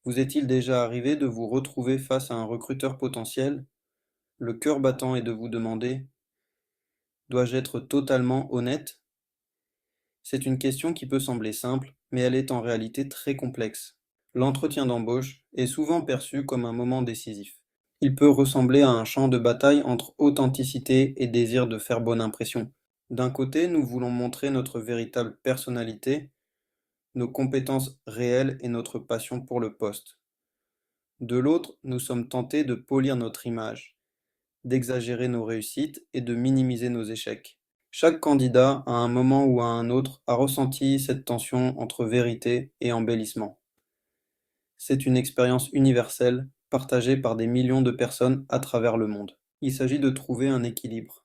Vous est-il déjà arrivé de vous retrouver face à un recruteur potentiel, le cœur battant et de vous demander: dois-je être totalement honnête? C'est une question qui peut sembler simple, mais elle est en réalité très complexe. L'entretien d'embauche est souvent perçu comme un moment décisif. Il peut ressembler à un champ de bataille entre authenticité et désir de faire bonne impression. D'un côté, nous voulons montrer notre véritable personnalité, nos compétences réelles et notre passion pour le poste. De l'autre, nous sommes tentés de polir notre image, d'exagérer nos réussites et de minimiser nos échecs. Chaque candidat, à un moment ou à un autre, a ressenti cette tension entre vérité et embellissement. C'est une expérience universelle, partagée par des millions de personnes à travers le monde. Il s'agit de trouver un équilibre,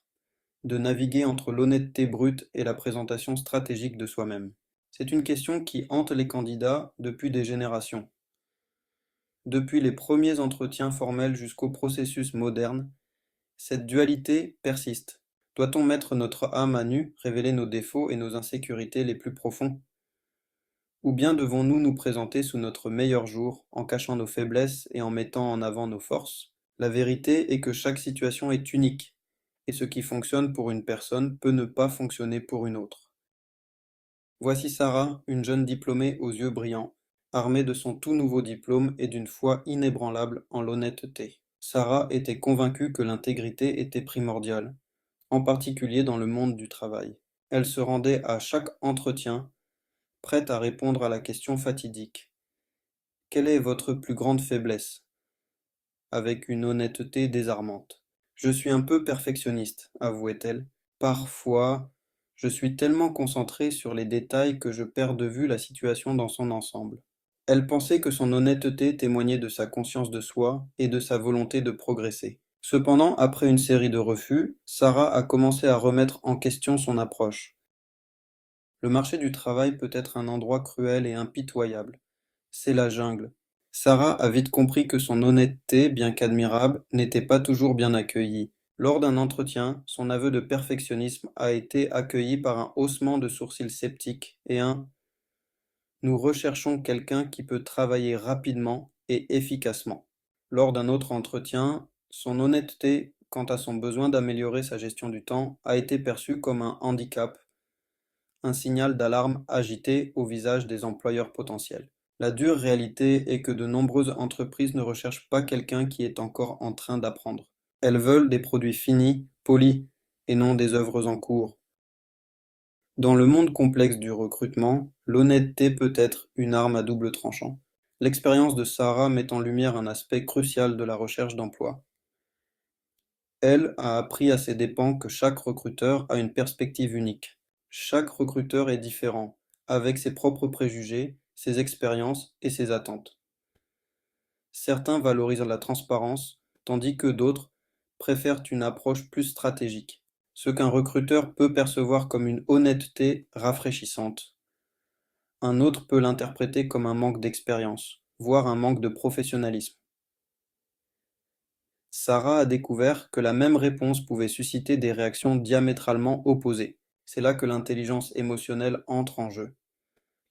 de naviguer entre l'honnêteté brute et la présentation stratégique de soi-même. C'est une question qui hante les candidats depuis des générations. Depuis les premiers entretiens formels jusqu'au processus moderne, cette dualité persiste. Doit-on mettre notre âme à nu, révéler nos défauts et nos insécurités les plus profonds? Ou bien devons-nous nous présenter sous notre meilleur jour, en cachant nos faiblesses et en mettant en avant nos forces? La vérité est que chaque situation est unique, et ce qui fonctionne pour une personne peut ne pas fonctionner pour une autre. Voici Sarah, une jeune diplômée aux yeux brillants, armée de son tout nouveau diplôme et d'une foi inébranlable en l'honnêteté. Sarah était convaincue que l'intégrité était primordiale, en particulier dans le monde du travail. Elle se rendait à chaque entretien, prête à répondre à la question fatidique: quelle est votre plus grande faiblesse? Avec une honnêteté désarmante. Je suis un peu perfectionniste, avouait-elle. Parfois, je suis tellement concentrée sur les détails que je perds de vue la situation dans son ensemble. Elle pensait que son honnêteté témoignait de sa conscience de soi et de sa volonté de progresser. Cependant, après une série de refus, Sarah a commencé à remettre en question son approche. Le marché du travail peut être un endroit cruel et impitoyable. C'est la jungle. Sarah a vite compris que son honnêteté, bien qu'admirable, n'était pas toujours bien accueillie. Lors d'un entretien, son aveu de perfectionnisme a été accueilli par un haussement de sourcils sceptique et un: nous recherchons quelqu'un qui peut travailler rapidement et efficacement. Lors d'un autre entretien, son honnêteté quant à son besoin d'améliorer sa gestion du temps a été perçue comme un handicap, un signal d'alarme agité au visage des employeurs potentiels. La dure réalité est que de nombreuses entreprises ne recherchent pas quelqu'un qui est encore en train d'apprendre. Elles veulent des produits finis, polis, et non des œuvres en cours. Dans le monde complexe du recrutement, l'honnêteté peut être une arme à double tranchant. L'expérience de Sarah met en lumière un aspect crucial de la recherche d'emploi. Elle a appris à ses dépens que chaque recruteur a une perspective unique. Chaque recruteur est différent, avec ses propres préjugés, ses expériences et ses attentes. Certains valorisent la transparence, tandis que d'autres préfèrent une approche plus stratégique, ce qu'un recruteur peut percevoir comme une honnêteté rafraîchissante. Un autre peut l'interpréter comme un manque d'expérience, voire un manque de professionnalisme. Sarah a découvert que la même réponse pouvait susciter des réactions diamétralement opposées. C'est là que l'intelligence émotionnelle entre en jeu.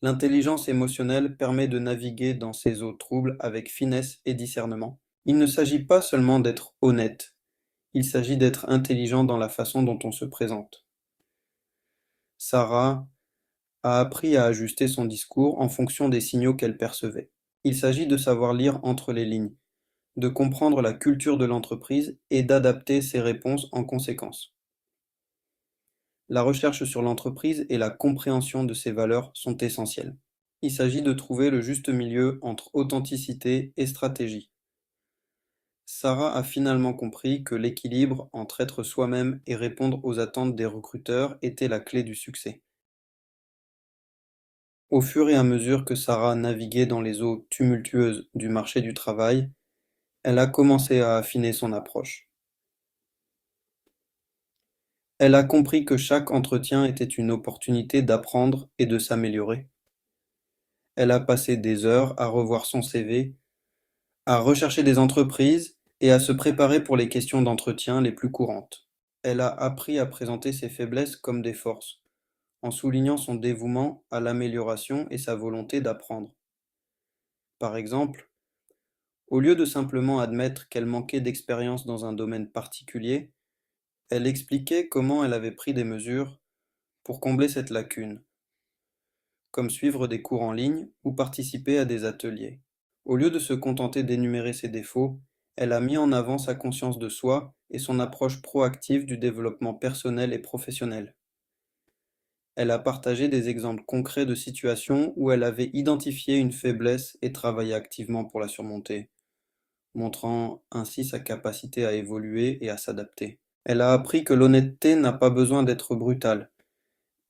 L'intelligence émotionnelle permet de naviguer dans ces eaux troubles avec finesse et discernement. Il ne s'agit pas seulement d'être honnête, il s'agit d'être intelligent dans la façon dont on se présente. Sarah a appris à ajuster son discours en fonction des signaux qu'elle percevait. Il s'agit de savoir lire entre les lignes, de comprendre la culture de l'entreprise et d'adapter ses réponses en conséquence. La recherche sur l'entreprise et la compréhension de ses valeurs sont essentielles. Il s'agit de trouver le juste milieu entre authenticité et stratégie. Sarah a finalement compris que l'équilibre entre être soi-même et répondre aux attentes des recruteurs était la clé du succès. Au fur et à mesure que Sarah naviguait dans les eaux tumultueuses du marché du travail, elle a commencé à affiner son approche. Elle a compris que chaque entretien était une opportunité d'apprendre et de s'améliorer. Elle a passé des heures à revoir son CV, à rechercher des entreprises et à se préparer pour les questions d'entretien les plus courantes. Elle a appris à présenter ses faiblesses comme des forces, en soulignant son dévouement à l'amélioration et sa volonté d'apprendre. Par exemple, Au lieu de simplement admettre qu'elle manquait d'expérience dans un domaine particulier, elle expliquait comment elle avait pris des mesures pour combler cette lacune, comme suivre des cours en ligne ou participer à des ateliers. Au lieu de se contenter d'énumérer ses défauts, elle a mis en avant sa conscience de soi et son approche proactive du développement personnel et professionnel. Elle a partagé des exemples concrets de situations où elle avait identifié une faiblesse et travaillé activement pour la surmonter, montrant ainsi sa capacité à évoluer et à s'adapter. Elle a appris que l'honnêteté n'a pas besoin d'être brutale,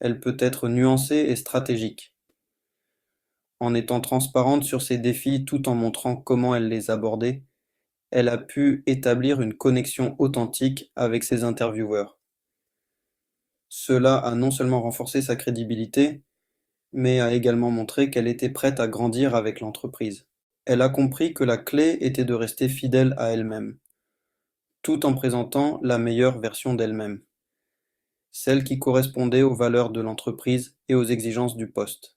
elle peut être nuancée et stratégique, en étant transparente sur ses défis tout en montrant comment elle les abordait. Elle a pu établir une connexion authentique avec ses intervieweurs. Cela a non seulement renforcé sa crédibilité, mais a également montré qu'elle était prête à grandir avec l'entreprise. Elle a compris que la clé était de rester fidèle à elle-même, tout en présentant la meilleure version d'elle-même, celle qui correspondait aux valeurs de l'entreprise et aux exigences du poste.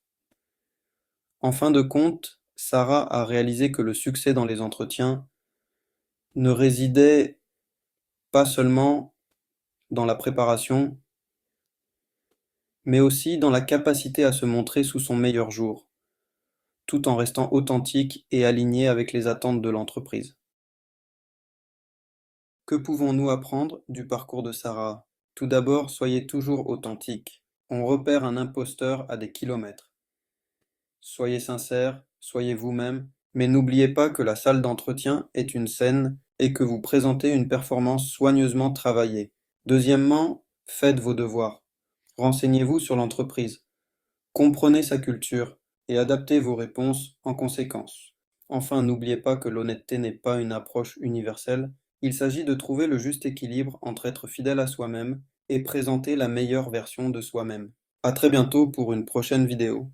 En fin de compte, Sarah a réalisé que le succès dans les entretiens ne résidait pas seulement dans la préparation, mais aussi dans la capacité à se montrer sous son meilleur jour, tout en restant authentique et aligné avec les attentes de l'entreprise. Que pouvons-nous apprendre du parcours de Sarah? Tout d'abord, soyez toujours authentique. On repère un imposteur à des kilomètres. Soyez sincère, soyez vous-même, mais n'oubliez pas que la salle d'entretien est une scène et que vous présentez une performance soigneusement travaillée. Deuxièmement, faites vos devoirs. Renseignez-vous sur l'entreprise. Comprenez sa culture et adaptez vos réponses en conséquence. Enfin, n'oubliez pas que l'honnêteté n'est pas une approche universelle. Il s'agit de trouver le juste équilibre entre être fidèle à soi-même et présenter la meilleure version de soi-même. À très bientôt pour une prochaine vidéo.